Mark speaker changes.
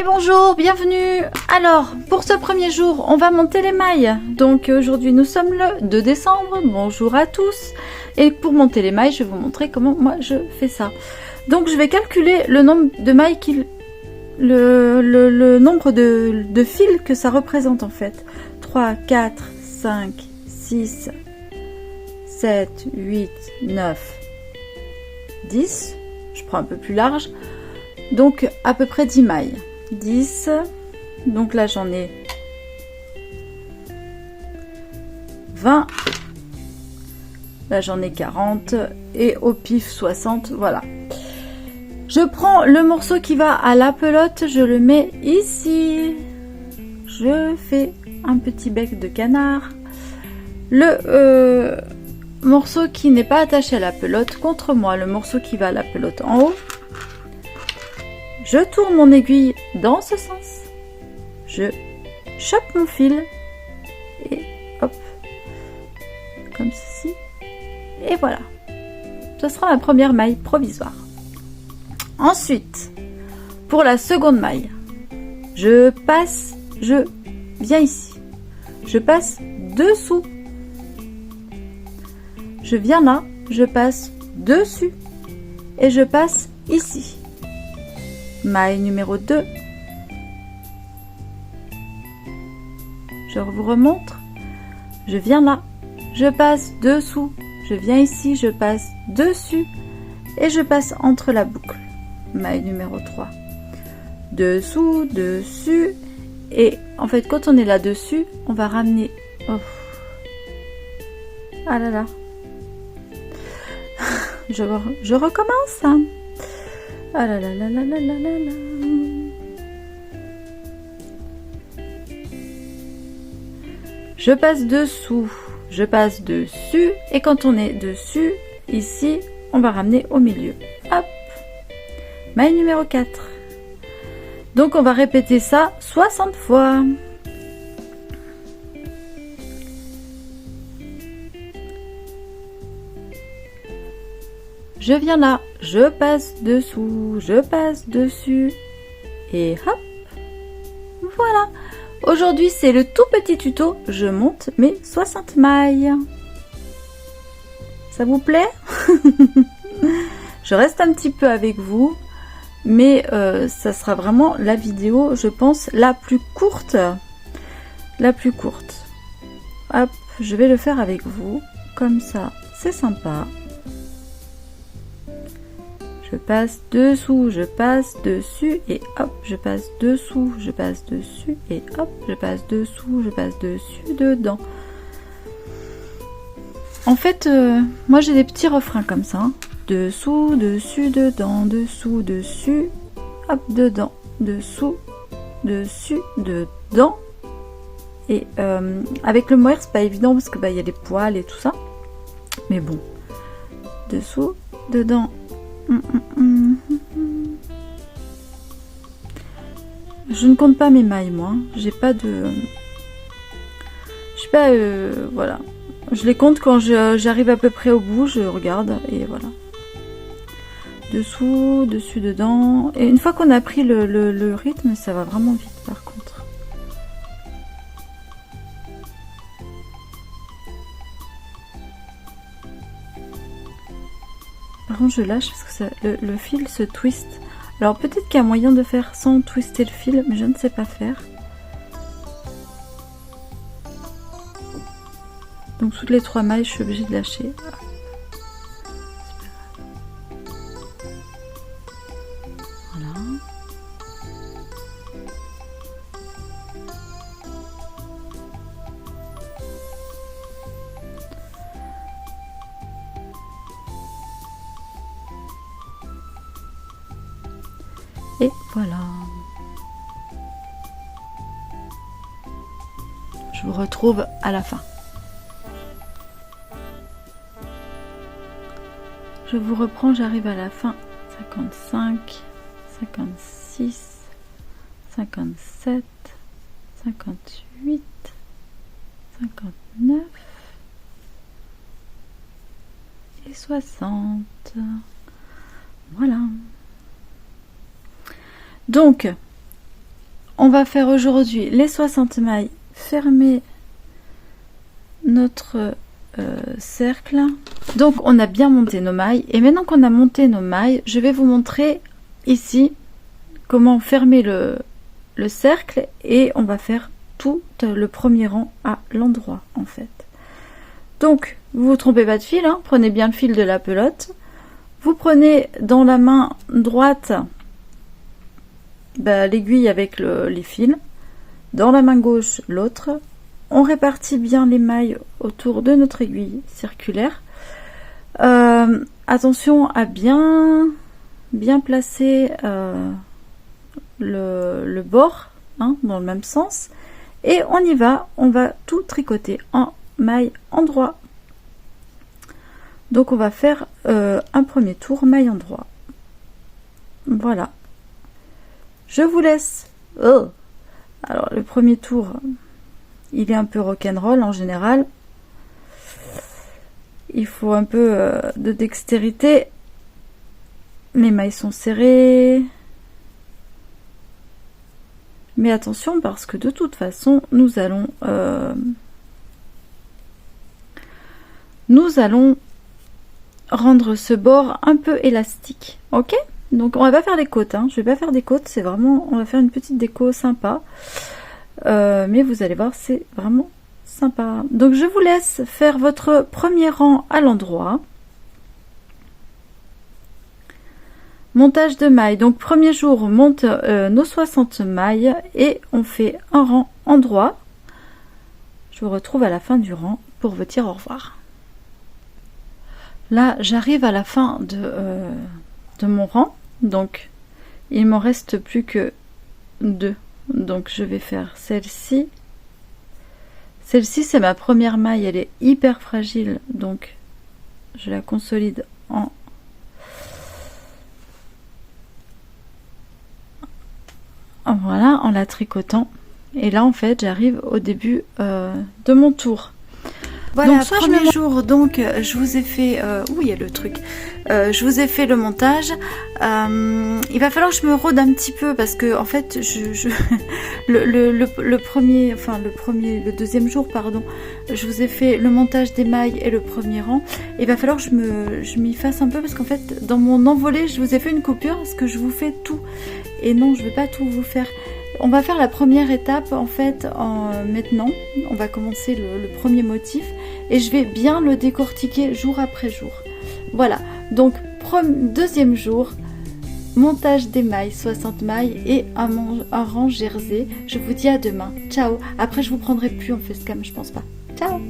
Speaker 1: Et bonjour, bienvenue. Alors, pour ce premier jour, on va monter les mailles. Donc aujourd'hui, nous sommes le 2 décembre. Bonjour à tous. Et pour monter les mailles, je vais vous montrer comment moi je fais ça. Donc je vais calculer le nombre de mailles le nombre de fils que ça représente en fait. 3, 4, 5, 6, 7, 8, 9, 10. Je prends un peu plus large. Donc à peu près 10 mailles. 10, donc là j'en ai 20, là j'en ai 40 et au pif 60, voilà. Je prends le morceau qui va à la pelote, je le mets ici, je fais un petit bec de canard, le morceau qui n'est pas attaché à la pelote contre moi, le morceau qui va à la pelote en haut. Je tourne mon aiguille dans ce sens, je chope mon fil et hop, comme ceci, et voilà, ce sera ma première maille provisoire. Ensuite, pour la seconde maille, je viens ici, je passe dessous, je viens là, je passe dessus et je passe ici. Maille numéro 2, je vous remontre, je viens là, je passe dessous, je viens ici, je passe dessus et je passe entre la boucle. Maille numéro 3, dessous, dessus, et en fait quand on est là dessus, on va ramener, oh. Ah là là, je recommence, hein. Ah là là là là là là là là. Je passe dessous, je passe dessus, et quand on est dessus, ici, on va ramener au milieu. Hop. Maille numéro 4. Donc on va répéter ça 60 fois. Je viens là, je passe dessous, je passe dessus et hop, voilà. Aujourd'hui c'est le tout petit tuto, je monte mes 60 mailles. Ça vous plaît? Je reste un petit peu avec vous, mais ça sera vraiment la vidéo, je pense, la plus courte. La plus courte. Hop, je vais le faire avec vous, comme ça, c'est sympa. Je passe dessous, je passe dessus et hop, je passe dessous, je passe dessus et hop, je passe dessous, je passe dessus, dedans. En fait, moi j'ai des petits refrains comme ça. Hein. Dessous, dessus, dedans, dessous, dessus, hop, dedans, dessous, dessus, dedans. Et avec le mohair, c'est pas évident parce que bah, y a des poils et tout ça. Mais bon, dessous, dedans. Je ne compte pas mes mailles moi, j'ai pas de... Je sais pas, voilà. Je les compte quand j'arrive à peu près au bout, je regarde et voilà. Dessous, dessus, dedans. Et une fois qu'on a pris le rythme, ça va vraiment vite par contre. Par contre, je lâche parce que ça, le fil se twiste. Alors peut-être qu'il y a moyen de faire sans twister le fil, mais je ne sais pas faire. Donc toutes les 3 mailles, je suis obligée de lâcher. Voilà. Et voilà. Je vous retrouve à la fin. Je vous reprends, j'arrive à la fin. 55, 56, 57, 58, 59 et 60. Voilà. Donc, on va faire aujourd'hui les 60 mailles, fermer notre cercle. Donc on a bien monté nos mailles et maintenant qu'on a monté nos mailles, je vais vous montrer ici comment fermer le cercle et on va faire tout le premier rang à l'endroit en fait. Donc vous vous trompez pas de fil, hein, prenez bien le fil de la pelote, vous prenez dans la main droite l'aiguille avec les fils, dans la main gauche l'autre, on répartit bien les mailles autour de notre aiguille circulaire. Attention à bien placer le bord hein, dans le même sens et on y va, on va tout tricoter en maille endroit. Donc on va faire un premier tour maille endroit. Voilà. Je vous laisse. Oh. Alors le premier tour, il est un peu rock'n'roll en général. Il faut un peu de dextérité. Mes mailles sont serrées. Mais attention parce que de toute façon, nous allons rendre ce bord un peu élastique. Ok? Donc on va pas faire des côtes, hein. Je vais pas faire des côtes, c'est vraiment, on va faire une petite déco sympa. Mais vous allez voir, c'est vraiment sympa. Donc je vous laisse faire votre premier rang à l'endroit. Montage de mailles. Donc premier jour, on monte nos 60 mailles et on fait un rang endroit. Je vous retrouve à la fin du rang pour vous dire au revoir. Là, j'arrive à la fin de mon rang. Donc, il m'en reste plus que 2. Donc, je vais faire celle-ci. Celle-ci, c'est ma première maille. Elle est hyper fragile. Donc, je la consolide voilà, en la tricotant. Et là, en fait, j'arrive au début de mon tour. Voilà, donc, premier jour, donc je vous ai fait, où il y a le truc, je vous ai fait le montage. Il va falloir que je me rôde un petit peu parce que en fait, le deuxième jour, pardon, je vous ai fait le montage des mailles et le premier rang. Il va falloir que je m'y fasse un peu parce qu'en fait, dans mon envolée, je vous ai fait une coupure parce que je vous fais tout. Et non, je vais pas tout vous faire. On va faire la première étape en fait maintenant. On va commencer le premier motif et je vais bien le décortiquer jour après jour. Voilà, donc deuxième jour, montage des mailles, 60 mailles et un rang jersey. Je vous dis à demain. Ciao. Après je vous prendrai plus en facecam, je pense pas. Ciao.